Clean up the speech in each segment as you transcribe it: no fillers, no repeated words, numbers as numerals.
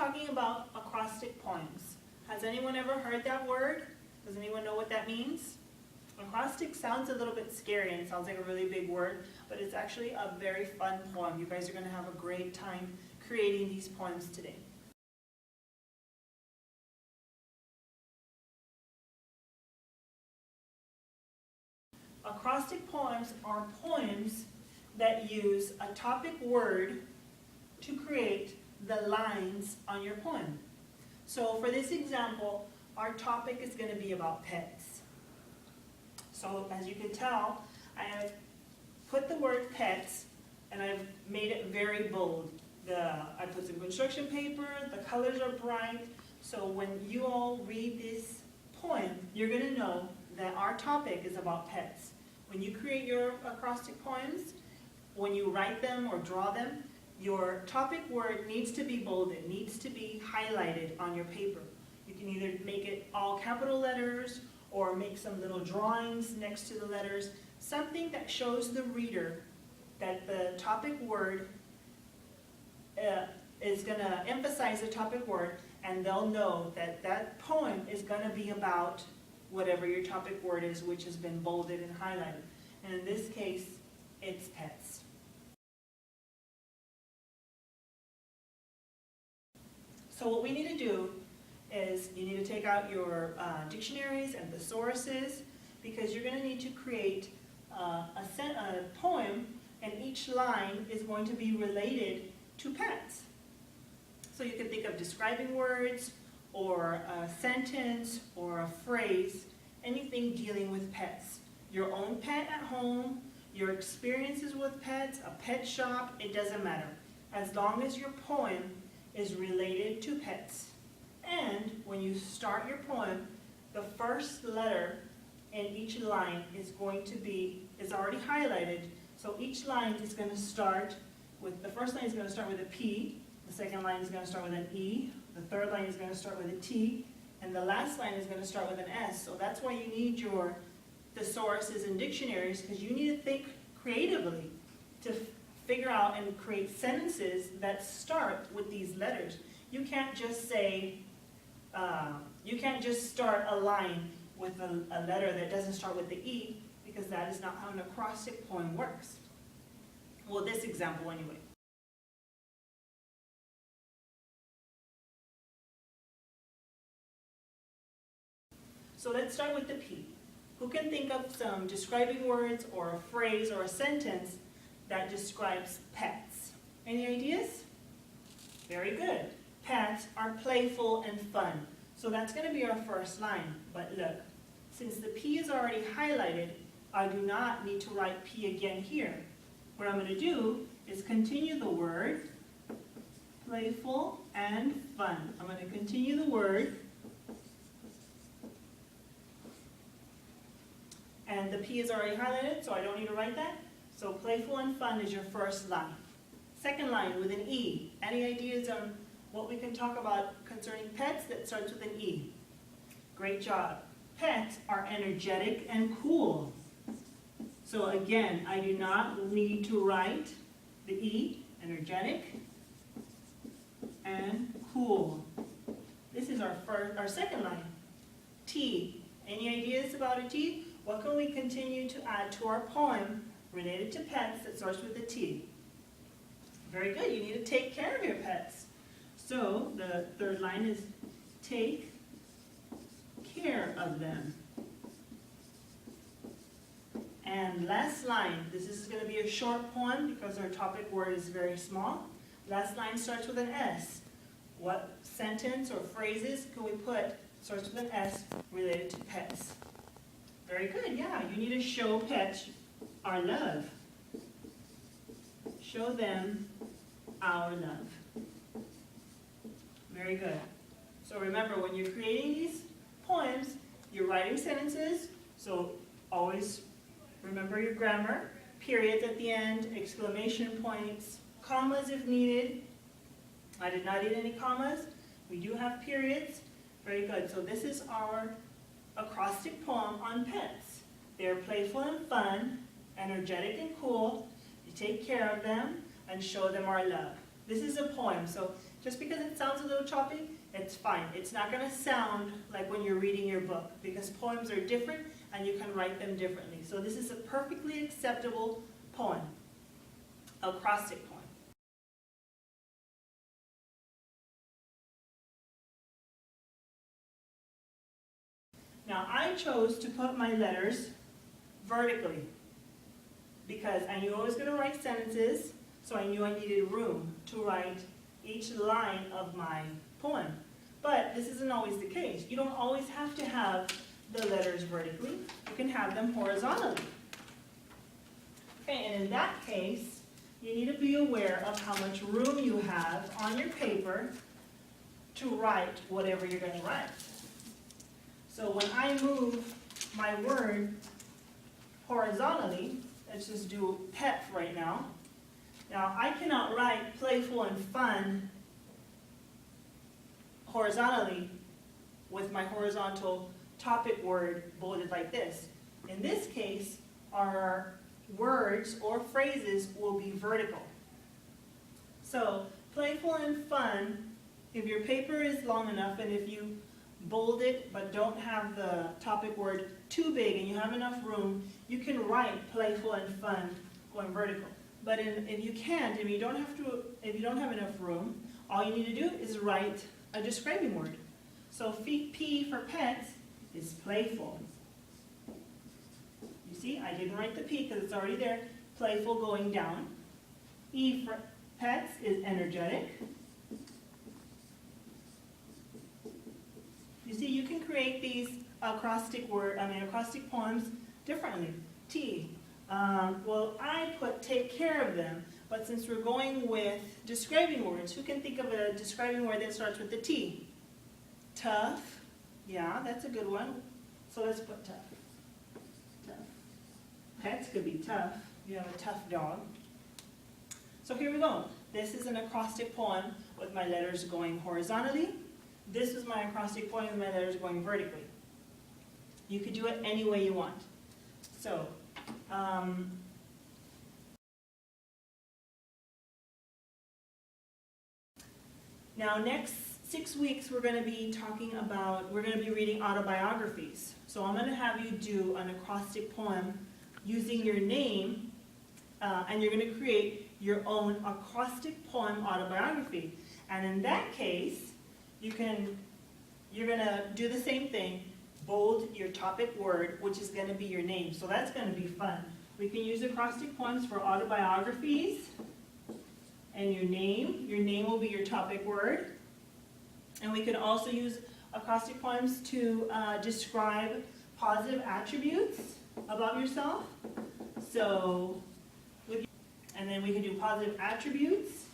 talking about acrostic poems. Has anyone ever heard that word? Does anyone know what that means? Acrostic sounds a little bit scary and sounds like a really big word, but it's actually a very fun poem. You guys are going to have a great time creating these poems today. Acrostic poems are poems that use a topic word to create the lines on your poem. So for this example, our topic is going to be about pets. So as you can tell, I have put the word pets and I've made it very bold. I put some construction paper, the colors are bright, so when you all read this poem, you're going to know that our topic is about pets. When you create your acrostic poems, when you write them or draw them, your topic word needs to be bolded, needs to be highlighted on your paper. You can either make it all capital letters or make some little drawings next to the letters, something that shows the reader that the topic word is going to emphasize the topic word, and they'll know that that poem is going to be about whatever your topic word is, which has been bolded and highlighted. And in this case, it's pets. So what we need to do is you need to take out your dictionaries and thesauruses, because you're going to need to create a poem, and each line is going to be related to pets. So you can think of describing words, or a sentence, or a phrase, anything dealing with pets. Your own pet at home, your experiences with pets, a pet shop, it doesn't matter. As long as your poem is related to pets. And when you start your poem, the first letter in each line is already highlighted. So each line is going to start with, the first line is going to start with a P, the second line is going to start with an E, the third line is going to start with a T, and the last line is going to start with an S. So that's why you need your thesauruses and dictionaries, because you need to think creatively to figure out and create sentences that start with these letters. You can't just say, you can't just start a line with a letter that doesn't start with the E, because that is not how an acrostic poem works. Well, this example anyway. So let's start with the P. Who can think of some describing words or a phrase or a sentence that describes pets? Any ideas? Very good. Pets are playful and fun. So that's going to be our first line. But look, since the P is already highlighted, I do not need to write P again here. What I'm going to do is continue the word playful and fun. I'm going to continue the word, and the P is already highlighted, so I don't need to write that. So playful and fun is your first line. Second line with an E. Any ideas on what we can talk about concerning pets that starts with an E? Great job. Pets are energetic and cool. So again, I do not need to write the E, energetic and cool. This is our second line. T. Any ideas about a T? What can we continue to add to our poem related to pets that starts with a T? Very good. You need to take care of your pets. So the third line is take care of them. And last line, this is going to be a short poem because our topic word is very small. Last line starts with an S. What sentence or phrases can we put starts with an S related to pets? Very good, yeah. You need to show pets our love. Show them our love. Very good. So remember, when you're creating these poems, you're writing sentences, so always remember your grammar, periods at the end, exclamation points, commas if needed. I did not need any commas. We do have periods. Very good. So this is our acrostic poem on pets. They're playful and fun, energetic and cool. You take care of them and show them our love. This is a poem, so Just because it sounds a little choppy, it's fine. It's not going to sound like when you're reading your book, because poems are different and you can write them differently. So this is a perfectly acceptable poem, acrostic poem. Now I chose to put my letters vertically because I knew I was going to write sentences, so I knew I needed room to write each line of my poem. But this isn't always the case. You don't always have to have the letters vertically. You can have them horizontally. Okay, and in that case, you need to be aware of how much room you have on your paper to write whatever you're going to write. So when I move my word horizontally, let's just do pet right now. Now I cannot write playful and fun horizontally with my horizontal topic word bolded like this. In this case, our words or phrases will be vertical. So playful and fun, if your paper is long enough and if you bold it but don't have the topic word too big and you have enough room, you can write playful and fun going vertical. But if you can't, if you don't have enough room, all you need to do is write a describing word. So P for pets is playful. You see, I didn't write the P because it's already there. Playful going down. E for pets is energetic. You see, you can create these acrostic poems differently. T. Well, I put take care of them, but since we're going with describing words, who can think of a describing word that starts with the T? Tough. Yeah, that's a good one. So let's put tough. Tough. Pets could be tough. You have a tough dog. So here we go. This is an acrostic poem with my letters going horizontally. This is my acrostic poem with my letters going vertically. You could do it any way you want. So, now next 6 weeks we're going to be reading autobiographies. So I'm going to have you do an acrostic poem using your name, and you're going to create your own acrostic poem autobiography. And in that case, you're going to do the same thing, bold your topic word, which is going to be your name. So that's going to be fun. We can use acrostic poems for autobiographies, and your name will be your topic word. And we can also use acrostic poems to describe positive attributes about yourself. So, and then we can do positive attributes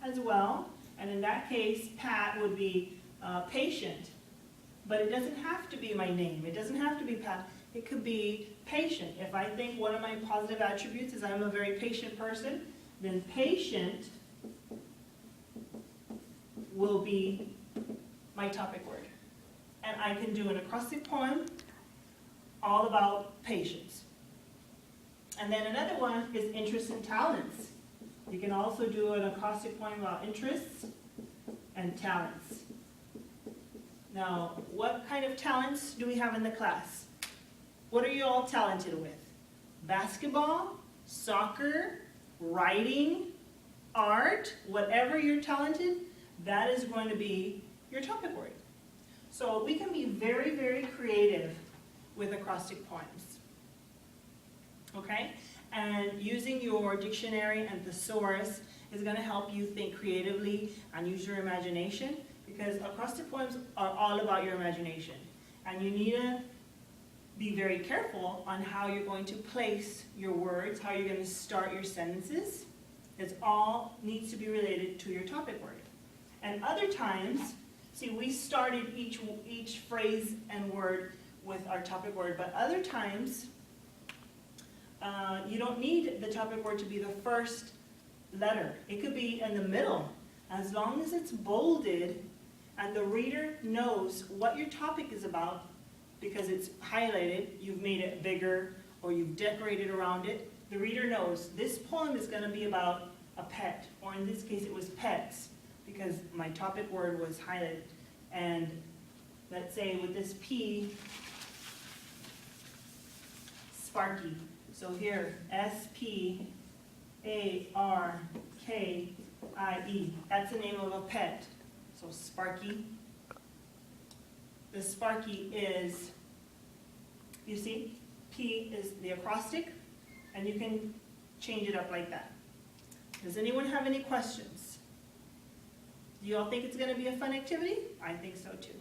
as well. And in that case, Pat would be patient. But it doesn't have to be my name. It doesn't have to be Pat. It could be patient. If I think one of my positive attributes is I'm a very patient person, then patient will be my topic word. And I can do an acrostic poem all about patience. And then another one is interests and talents. You can also do an acrostic poem about interests and talents. Now, what kind of talents do we have in the class? What are you all talented with? Basketball, soccer, writing, art, whatever you're talented, that is going to be your topic word. So we can be very, very creative with acrostic poems. Okay? And using your dictionary and thesaurus is going to help you think creatively and use your imagination, because acrostic poems are all about your imagination. And you need to be very careful on how you're going to place your words, how you're going to start your sentences. It all needs to be related to your topic word. And other times, see, we started each phrase and word with our topic word, but other times, you don't need the topic word to be the first letter. It could be in the middle. As long as it's bolded and the reader knows what your topic is about, because it's highlighted, you've made it bigger, or you've decorated around it, the reader knows this poem is going to be about a pet, or in this case it was pets. because my topic word was highlighted. And let's say with this P, Sparky. So here, S-P-A-R-K-I-E. That's the name of a pet. So Sparky. The Sparky is, you see, P is the acrostic, and you can change it up like that. Does anyone have any questions? Do you all think it's going to be a fun activity? I think so too.